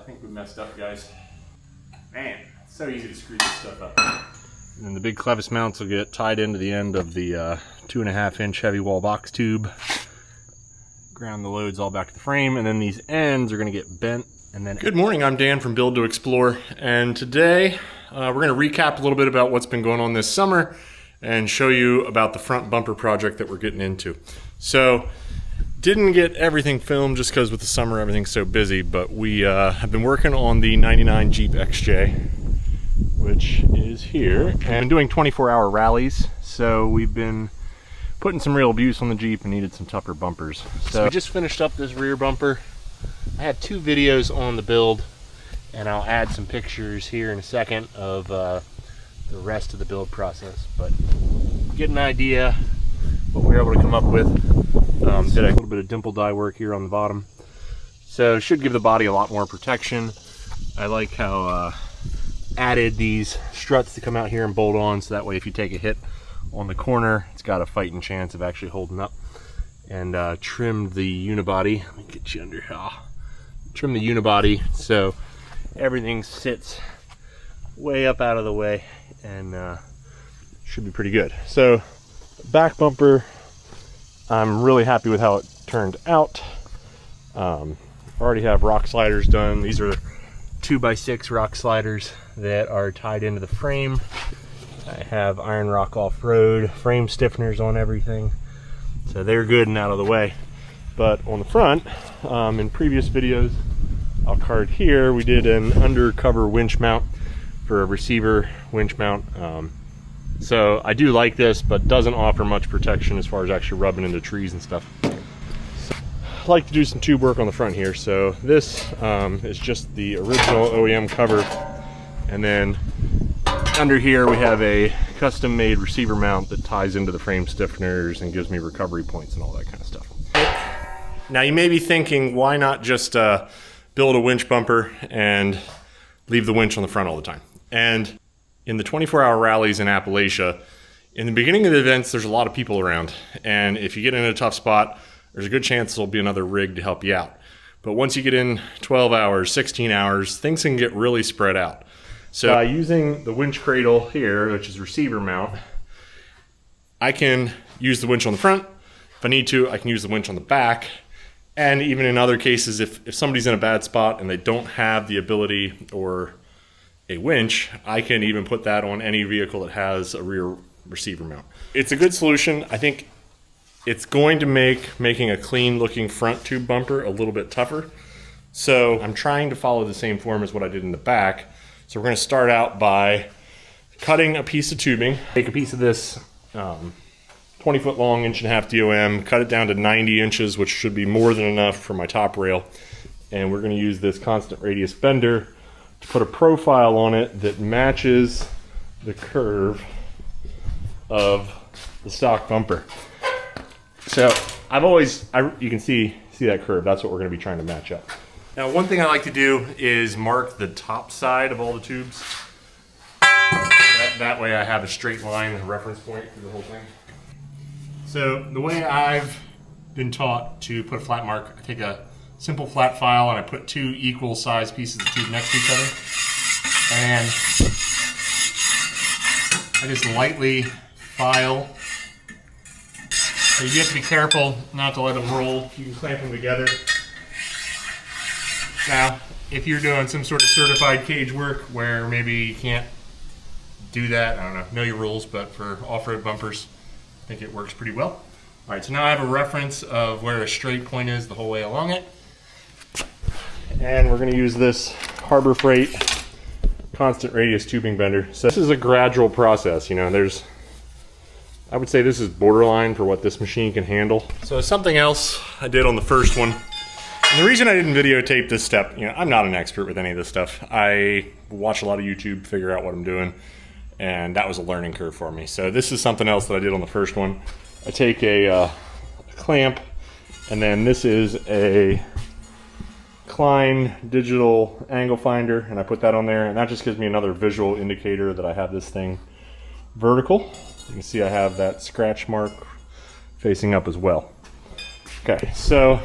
think we messed up, guys. Man, it's so easy to screw this stuff up. And then the big clevis mounts will get tied into the end of the 2.5-inch heavy wall box tube. Ground the loads all back to the frame, and then these ends are going to get bent. And then good morning, I'm Dan from Build to Explore, and today we're going to recap a little bit about what's been going on this summer and show you about the front bumper project that we're getting into. So, didn't get everything filmed just because with the summer everything's so busy, but we have been working on the 99 Jeep XJ, which is here, and been doing 24-hour rallies, so we've been putting some real abuse on the Jeep and needed some tougher bumpers. So we just finished up this rear bumper. I had 2 videos on the build, and I'll add some pictures here in a second of the rest of the build process, but get an idea what we were able to come up with. Did a little bit of dimple dye work here on the bottom, so should give the body a lot more protection. I like how added these struts to come out here and bolt on, so that way if you take a hit on the corner, it's got a fighting chance of actually holding up. And trimmed the unibody. Let me get you under here. Trim the unibody so everything sits way up out of the way, and should be pretty good. So back bumper, I'm really happy with how it turned out. Already have rock sliders done. These are 2x6 rock sliders that are tied into the frame. I have Iron Rock Off-Road frame stiffeners on everything, so they're good and out of the way. But on the front, in previous videos I'll card here, we did an undercover winch mount for a receiver winch mount. So I do like this, but doesn't offer much protection as far as actually rubbing into trees and stuff. So I like to do some tube work on the front here. So this is just the original OEM cover, and then under here we have a custom made receiver mount that ties into the frame stiffeners and gives me recovery points and all that kind of stuff. Now you may be thinking, why not just build a winch bumper and leave the winch on the front all the time? And in the 24-hour rallies in Appalachia, in the beginning of the events, there's a lot of people around. And if you get in a tough spot, there's a good chance there'll be another rig to help you out. But once you get in 12 hours, 16 hours, things can get really spread out. So by using the winch cradle here, which is receiver mount, I can use the winch on the front. If I need to, I can use the winch on the back. And even in other cases, if somebody's in a bad spot and they don't have the ability or a winch, I can even put that on any vehicle that has a rear receiver mount. It's a good solution. I think it's going to make making a clean looking front tube bumper a little bit tougher. So I'm trying to follow the same form as what I did in the back. So we're going to start out by cutting a piece of tubing. Take a piece of this 20-foot long, 1.5 DOM, cut it down to 90 inches, which should be more than enough for my top rail. And we're going to use this constant radius bender to put a profile on it that matches the curve of the stock bumper. So you can see that curve. That's what we're going to be trying to match up. Now, one thing I like to do is mark the top side of all the tubes. That way I have a straight line, a reference point for the whole thing. So the way I've been taught to put a flat mark, I take a simple flat file and I put 2 equal sized pieces of tube next to each other. And I just lightly file. So you have to be careful not to let them roll. You can clamp them together. Now, if you're doing some sort of certified cage work where maybe you can't do that, I don't know your rules, but for off-road bumpers, I think it works pretty well. All right, so now I have a reference of where a straight point is the whole way along it. And we're going to use this Harbor Freight constant radius tubing bender. So this is a gradual process, you know, I would say this is borderline for what this machine can handle. So something else I did on the first one, and the reason I didn't videotape this step, you know, I'm not an expert with any of this stuff. I watch a lot of YouTube, figure out what I'm doing, and that was a learning curve for me. So this is something else that I did on the first one. I take a clamp, and then this is a Klein digital angle finder, and I put that on there, and that just gives me another visual indicator that I have this thing vertical. You can see I have that scratch mark facing up as well. Okay, so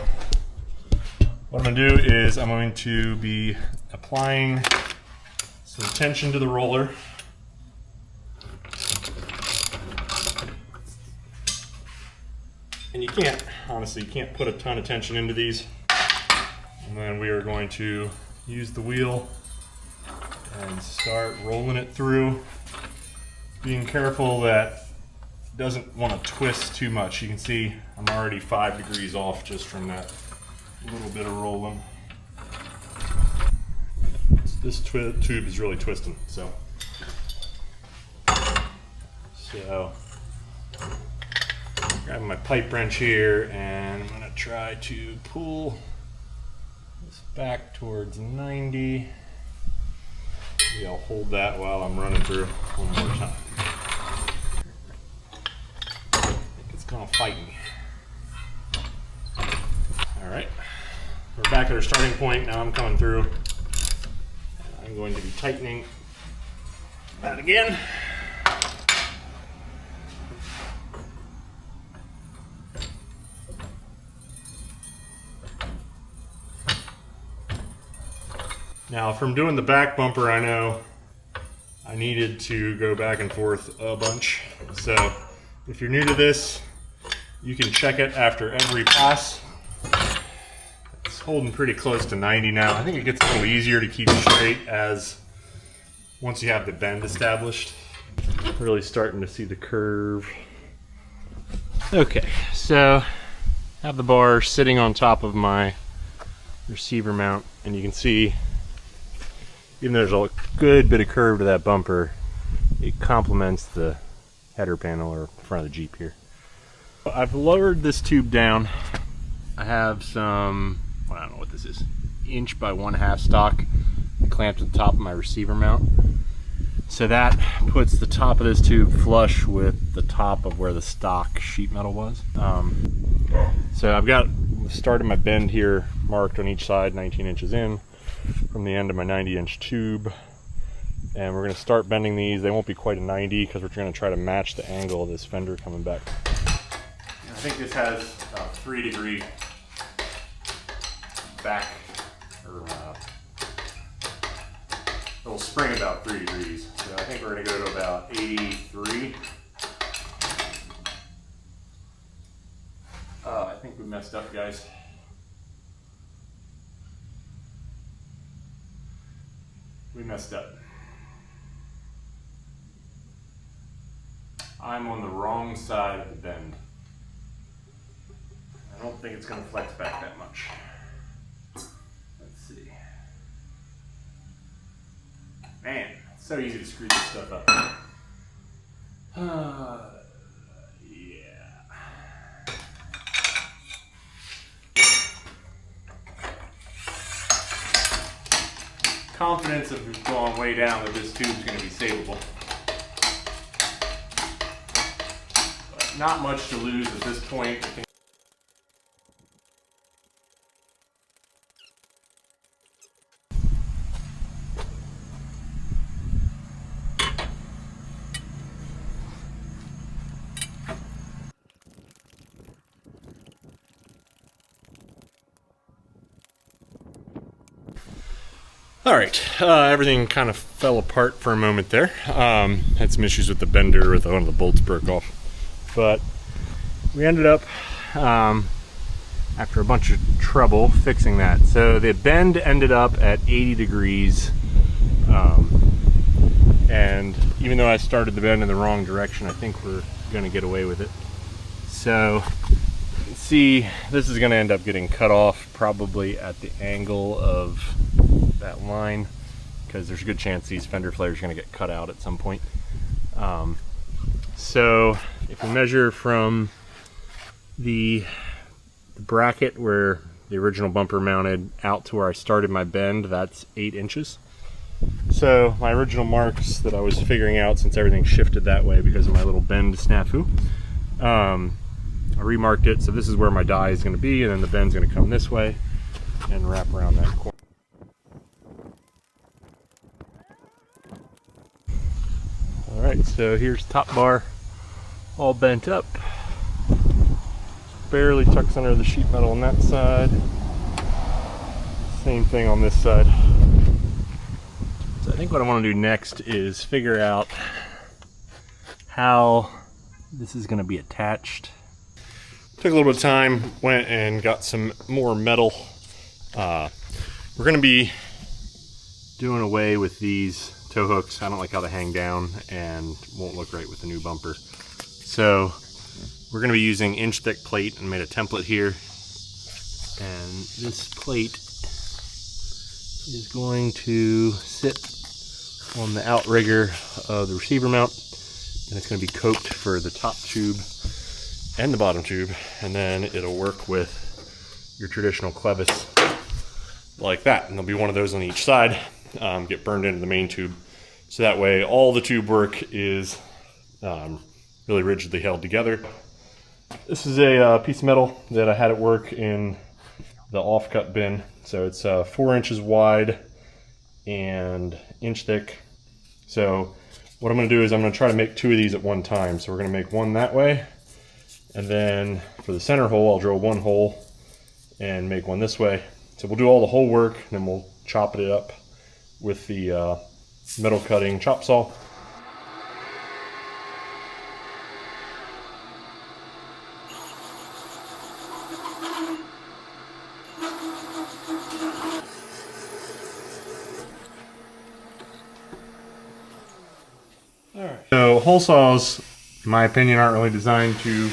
what I'm going to do is I'm going to be applying some tension to the roller. And you can't, honestly, you can't put a ton of tension into these. And then we are going to use the wheel and start rolling it through, being careful that it doesn't want to twist too much. You can see I'm already 5 degrees off just from that little bit of rolling. This tube is really twisting, so grabbing my pipe wrench here, and I'm gonna try to pull this back towards 90. Maybe I'll hold that while I'm running through one more time. I think it's gonna fight me. All right, we're back at our starting point. Now I'm coming through. I'm going to be tightening that again. Now from doing the back bumper, I know I needed to go back and forth a bunch. So if you're new to this, you can check it after every pass. It's holding pretty close to 90 now. I think it gets a little easier to keep straight as once you have the bend established. Really starting to see the curve. Okay, so I have the bar sitting on top of my receiver mount, and you can see even though there's a good bit of curve to that bumper, it complements the header panel or front of the Jeep here. I've lowered this tube down. I have some, well, I don't know what this is, 1 by 1/2 stock clamped at the top of my receiver mount. So that puts the top of this tube flush with the top of where the stock sheet metal was. So I've got the start of my bend here marked on each side, 19 inches in from the end of my 90-inch tube, and we're going to start bending these. They won't be quite a 90 because we're going to try to match the angle of this fender coming back. I think this has a 3-degree back, or it'll spring about 3 degrees. So I think we're going to go to about 83. I think we messed up, guys. We messed up. I'm on the wrong side of the bend. I don't think it's going to flex back that much. Let's see. Man, it's so easy to screw this stuff up. Confidence of going way down that this tube's going to be savable. But not much to lose at this point. All right, everything kind of fell apart for a moment there. Had some issues with the bender, with one of the bolts broke off. But we ended up, after a bunch of trouble, fixing that. So the bend ended up at 80 degrees. And even though I started the bend in the wrong direction, I think we're gonna get away with it. So you can see this is gonna end up getting cut off probably at the angle of that line, because there's a good chance these fender flares are going to get cut out at some point. So if we measure from the bracket where the original bumper mounted out to where I started my bend, that's 8 inches. So my original marks that I was figuring out, since everything shifted that way because of my little bend snafu, I remarked it. So this is where my die is going to be, and then the bend's going to come this way and wrap around that corner. Alright, so here's top bar all bent up. Barely tucks under the sheet metal on that side. Same thing on this side. I think what I want to do next is figure out how this is going to be attached. Took a little bit of time, went and got some more metal. We're going to be doing away with these tow hooks. I don't like how they hang down and won't look right with the new bumper. So we're going to be using inch thick plate, and made a template here. And this plate is going to sit on the outrigger of the receiver mount, and it's going to be coped for the top tube and the bottom tube, and then it'll work with your traditional clevis like that. And there'll be one of those on each side, get burned into the main tube, so that way all the tube work is really rigidly held together. This is a piece of metal that I had at work in the offcut bin. So it's 4 inches wide and inch thick. So what I'm going to do is I'm going to try to make 2 of these at one time. So we're going to make one that way, and then for the center hole I'll drill 1 hole and make one this way. So we'll do all the hole work, and then we'll chop it up with the metal cutting chop saw. Alright. So hole saws, in my opinion, aren't really designed to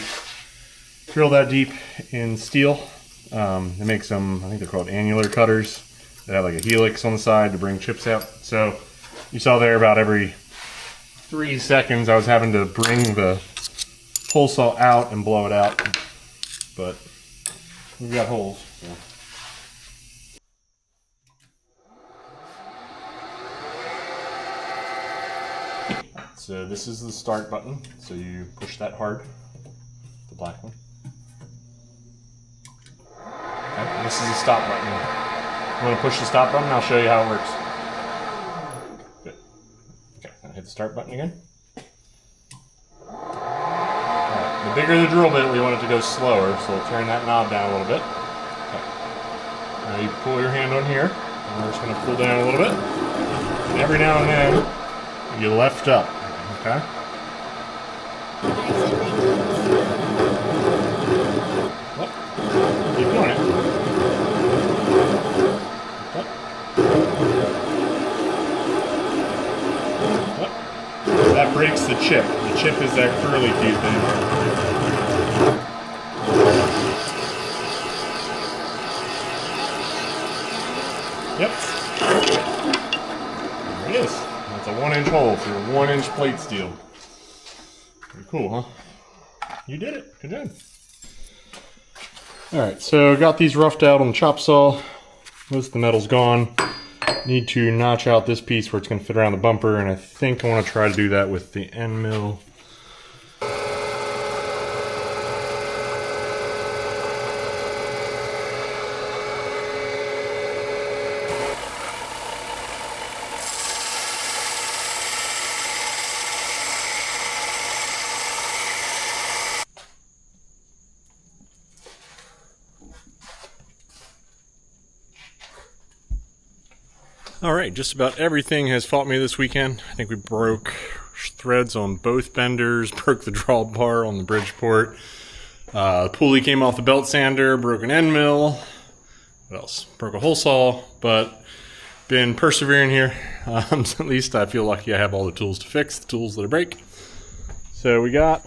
drill that deep in steel. They make some, I think they're called annular cutters. They have like a helix on the side to bring chips out. So you saw there about every 3 seconds I was having to bring the hole saw out and blow it out. But we've got holes. So. So this is the start button, so you push that hard, the black one. Okay, and this is the stop button. I'm going to push the stop button, I'll show you how it works. Good. Okay, now hit the start button again. Alright, the bigger the drill bit, we want it to go slower, so we'll turn that knob down a little bit. Okay. Now you pull your hand on here, and we're just going to pull down a little bit. And every now and then, you lift up. Okay. Well, keep doing it. Okay. Well, that breaks the chip. The chip is that curly cue thing. Yep. There it is. It's a 1 inch hole through a 1 inch plate steel. Pretty cool, huh? You did it. Good job. Alright, so got these roughed out on the chop saw. Most of the metal's gone. Need to notch out this piece where it's going to fit around the bumper, and I think I want to try to do that with the end mill. Alright, just about everything has fought me this weekend. I think we broke threads on both benders, broke the drawbar on the Bridgeport. The pulley came off the belt sander, broke an end mill. What else? Broke a hole saw, but been persevering here. At least I feel lucky I have all the tools to fix the tools that I break. So we got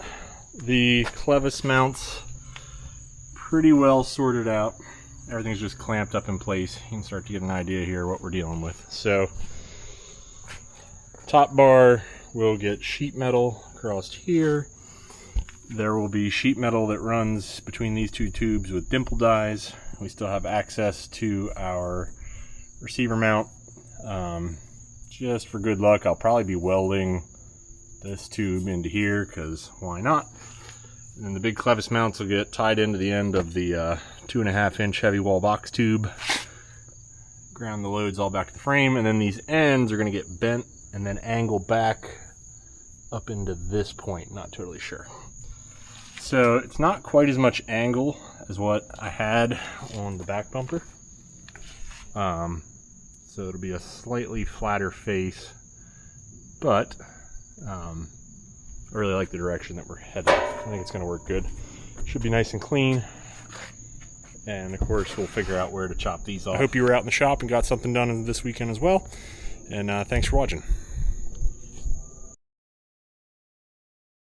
the clevis mounts pretty well sorted out. Everything's just clamped up in place. You can start to get an idea here what we're dealing with. So, top bar will get sheet metal across here. There will be sheet metal that runs between these 2 tubes with dimple dies. We still have access to our receiver mount. Just for good luck, I'll probably be welding this tube into here, because why not? And then the big clevis mounts will get tied into the end of the 2.5 inch heavy wall box tube. Ground the loads all back to the frame, and then these ends are going to get bent and then angle back up into this point. Not totally sure. So it's not quite as much angle as what I had on the back bumper. So so it'll be a slightly flatter face, but I really like the direction that we're headed. I think it's going to work good. Should be nice and clean, and of course we'll figure out where to chop these off. I hope you were out in the shop and got something done this weekend as well, and thanks for watching.